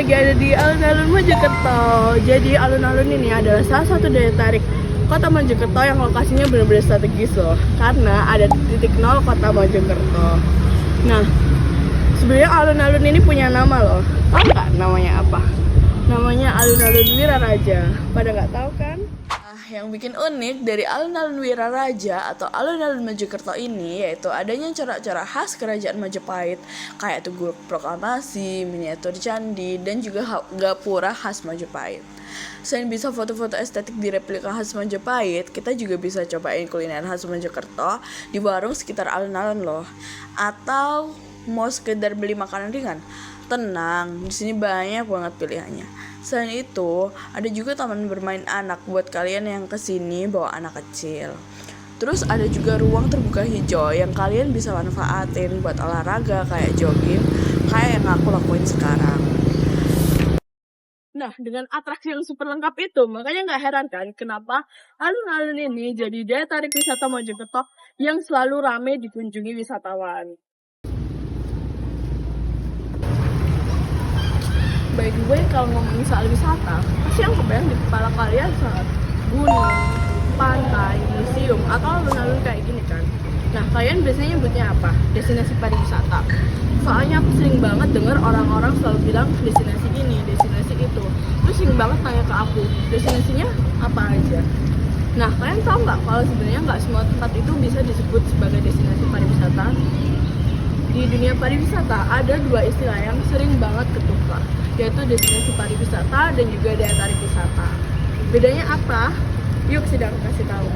lagi ada di alun-alun Mojokerto. Jadi alun-alun ini adalah salah satu daya tarik kota Mojokerto yang lokasinya benar-benar strategis loh. Karena ada titik nol kota Mojokerto. Nah, sebenarnya alun-alun ini punya nama loh. Tahu nggak namanya apa? Namanya alun-alun Wiraraja. Pada nggak tahu kan? Yang bikin unik dari alun-alun Wiraraja atau alun-alun Mojokerto ini yaitu adanya corak-corak khas kerajaan Majapahit kayak Tugu Proklamasi, miniatur candi, dan juga gapura khas Majapahit. Selain bisa foto-foto estetik di replika khas Majapahit, kita juga bisa cobain kuliner khas Mojokerto di warung sekitar alun-alun loh. Atau mau sekedar beli makanan ringan? Tenang, di sini banyak banget pilihannya. Selain itu, ada juga taman bermain anak buat kalian yang kesini bawa anak kecil. Terus ada juga ruang terbuka hijau yang kalian bisa manfaatin buat olahraga kayak jogging, kayak yang aku lakuin sekarang. Nah, dengan atraksi yang super lengkap itu, makanya nggak heran kan kenapa alun-alun ini jadi daya tarik wisata Mojokerto yang selalu ramai dikunjungi wisatawan. By the way, kalau ngomongin soal wisata, pasti yang kebayang di kepala kalian saat gunung, pantai, museum, atau alun-alun kayak gini kan. Nah, kalian biasanya nyebutnya apa? Destinasi pariwisata. Soalnya aku sering banget denger orang-orang selalu bilang destinasi ini, destinasi itu. Terus sering banget tanya ke aku, destinasinya apa aja? Nah, kalian tahu nggak kalau sebenarnya nggak semua tempat itu bisa disebut sebagai destinasi pariwisata? Di dunia pariwisata ada dua istilah yang sering banget ketukar, yaitu destinasi pariwisata dan juga daya tarik wisata. Bedanya apa? Yuk sedang kasih tahu.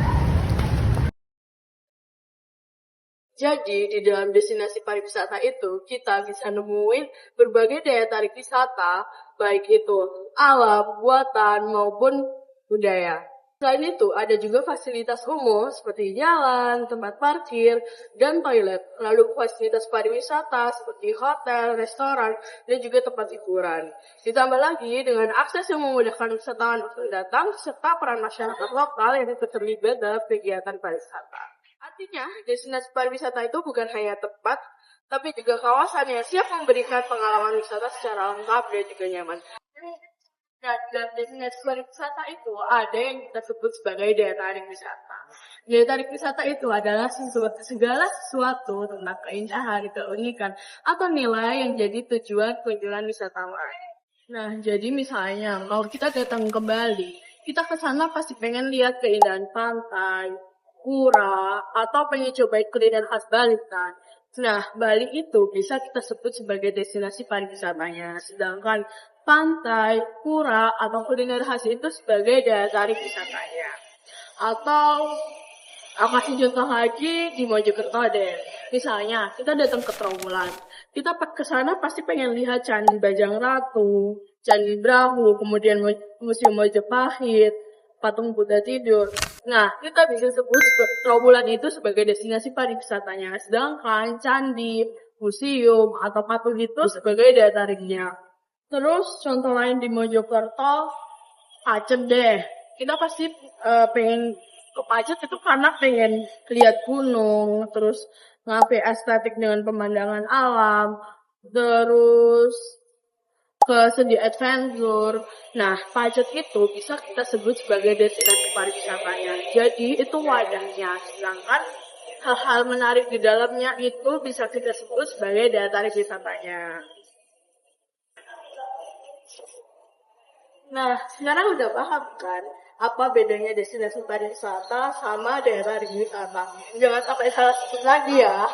Jadi di dalam destinasi pariwisata itu kita bisa nemuin berbagai daya tarik wisata, baik itu alam, buatan maupun budaya. Selain itu, ada juga fasilitas umum seperti jalan, tempat parkir, dan toilet. Lalu fasilitas pariwisata seperti hotel, restoran, dan juga tempat hiburan. Ditambah lagi dengan akses yang memudahkan wisatawan untuk datang, serta peran masyarakat lokal yang ikut terlibat dalam kegiatan pariwisata. Artinya, destinasi pariwisata itu bukan hanya tempat, tapi juga kawasan yang siap memberikan pengalaman wisata secara lengkap dan juga nyaman. Nah, dalam destinasi pariwisata itu ada yang kita sebut sebagai daya tarik wisata. Daya tarik wisata itu adalah segala sesuatu tentang keindahan, keunikan, atau nilai yang jadi tujuan kunjungan wisatawan. Nah, jadi misalnya kalau kita datang ke Bali, kita ke sana pasti pengen lihat keindahan pantai, pura, atau pengen cobain kuliner khas Bali kan. Nah, Bali itu bisa kita sebut sebagai destinasi pariwisatanya, sedangkan pantai, pura, atau kuliner khas itu sebagai daya tarik wisatanya. Atau aku kasih contoh lagi di Mojokerto deh. Misalnya, kita datang ke Trawulan. Kita ke sana pasti pengen lihat Candi Bajang Ratu, Candi Brahu, kemudian Museum Majapahit, patung Buddha tidur. Nah, kita bisa sebut Trawulan itu sebagai destinasi pariwisatanya. Sedangkan candi, museum, atau patung itu sebagai daya tariknya. Terus contoh lain di Mojokerto, Pacet deh. Kita pasti pengen ke Pacet itu karena pengen lihat gunung, terus ngapain estetik dengan pemandangan alam, terus ke seni adventure. Nah, Pacet itu bisa kita sebut sebagai destinasi pariwisatanya. Jadi itu wadahnya. Sedangkan hal-hal menarik di dalamnya itu bisa kita sebut sebagai daya tarik wisatanya. Nah, sekarang udah paham kan apa bedanya destinasi pariwisata sama daya tarik wisata? Jangan sampai salah lagi ya.